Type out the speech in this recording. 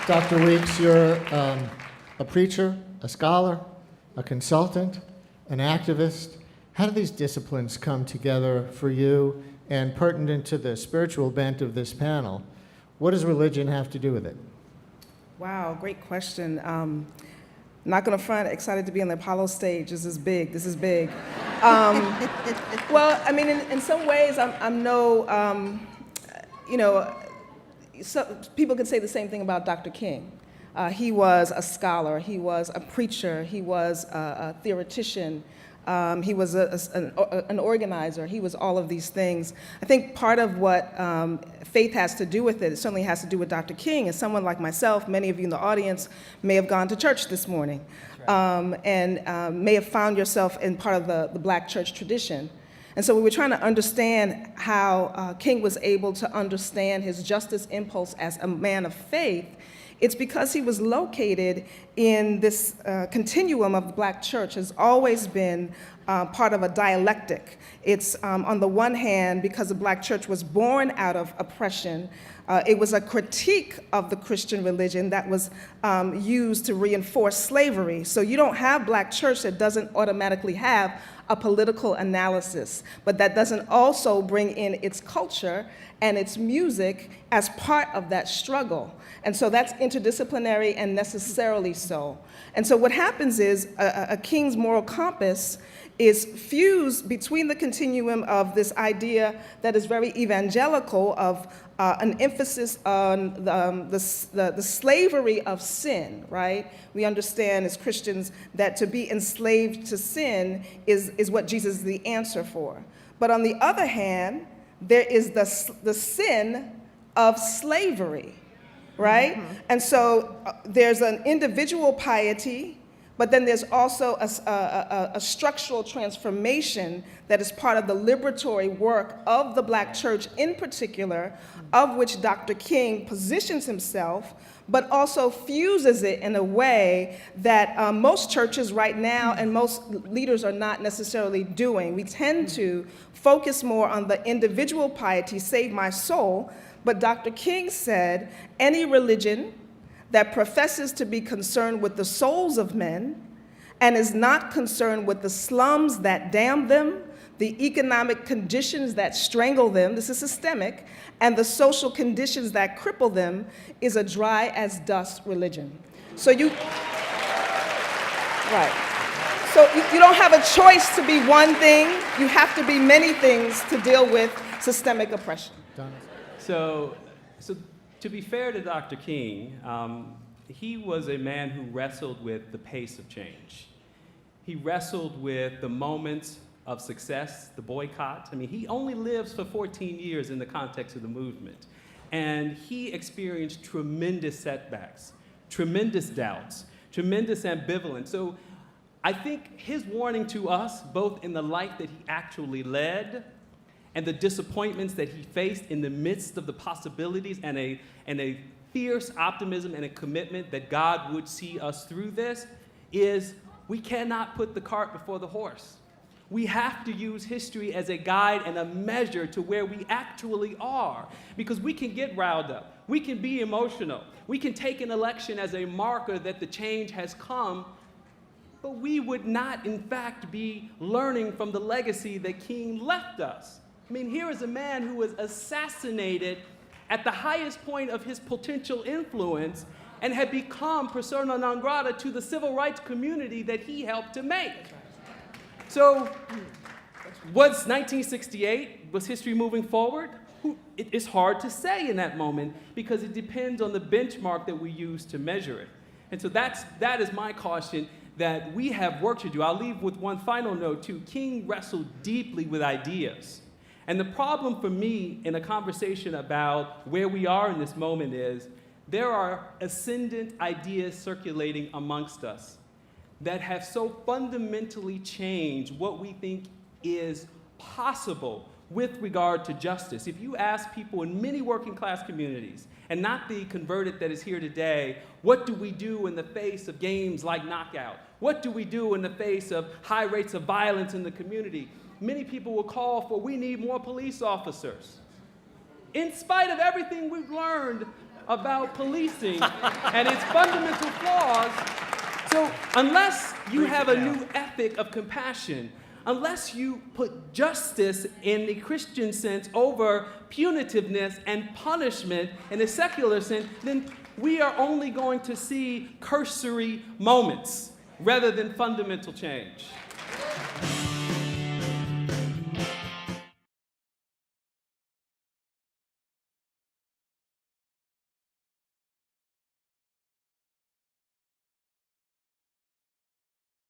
Dr. Weeks, you're a preacher, a scholar, a consultant, an activist. How do these disciplines come together for you? And pertinent to the spiritual bent of this panel, what does religion have to do with it? Wow, great question. Not going to front, excited to be on the Apollo stage. This is big. Well, I mean, in some ways, I'm no, so people could say the same thing about Dr. King. He was a scholar, he was a preacher, he was a theoretician, he was an organizer, he was all of these things. I think part of what faith has to do with it, it certainly has to do with Dr. King, and someone like myself, many of you in the audience may have gone to church this morning, and may have found yourself in part of the Black church tradition. And so we were trying to understand how King was able to understand his justice impulse as a man of faith. It's because he was located in this continuum of the Black church, has always been part of a dialectic. It's on the one hand, because the Black church was born out of oppression, it was a critique of the Christian religion that was used to reinforce slavery. So you don't have Black church that doesn't automatically have a political analysis, but that doesn't also bring in its culture and its music as part of that struggle. And so that's interdisciplinary and necessarily so. And so what happens is a King's moral compass is fused between the continuum of this idea that is very evangelical of an emphasis on the slavery of sin, right? We understand as Christians that to be enslaved to sin is what Jesus is the answer for. But on the other hand, there is the sin of slavery, right? Mm-hmm. And so there's an individual piety, but then there's also a structural transformation that is part of the liberatory work of the Black church in particular, of which Dr. King positions himself, but also fuses it in a way that most churches right now and most leaders are not necessarily doing. We tend to focus more on the individual piety, save my soul, but Dr. King said, any religion that professes to be concerned with the souls of men and is not concerned with the slums that damn them, the economic conditions that strangle them, this is systemic, and the social conditions that cripple them, is a dry as dust religion. So you don't have a choice to be one thing, you have to be many things to deal with systemic oppression. So to be fair to Dr. King, he was a man who wrestled with the pace of change. He wrestled with the moments of success, the boycott. I mean, he only lives for 14 years in the context of the movement. And he experienced tremendous setbacks, tremendous doubts, tremendous ambivalence. So I think his warning to us, both in the life that he actually led and the disappointments that he faced in the midst of the possibilities and a fierce optimism and a commitment that God would see us through this, is we cannot put the cart before the horse. We have to use history as a guide and a measure to where we actually are, because we can get riled up, we can be emotional, we can take an election as a marker that the change has come, but we would not, in fact, be learning from the legacy that King left us. I mean, here is a man who was assassinated at the highest point of his potential influence and had become persona non grata to the civil rights community that he helped to make. So, was 1968, was history moving forward? It's hard to say in that moment because it depends on the benchmark that we use to measure it. And so that is my caution, that we have work to do. I'll leave with one final note too. King wrestled deeply with ideas. And the problem for me in a conversation about where we are in this moment is there are ascendant ideas circulating amongst us that have so fundamentally changed what we think is possible with regard to justice. If you ask people in many working class communities, and not the converted that is here today, what do we do in the face of games like Knockout? What do we do in the face of high rates of violence in the community? Many people will call for, we need more police officers. In spite of everything we've learned about policing and its fundamental flaws. So unless you have a new ethic of compassion, unless you put justice in the Christian sense over punitiveness and punishment in a secular sense, then we are only going to see cursory moments rather than fundamental change.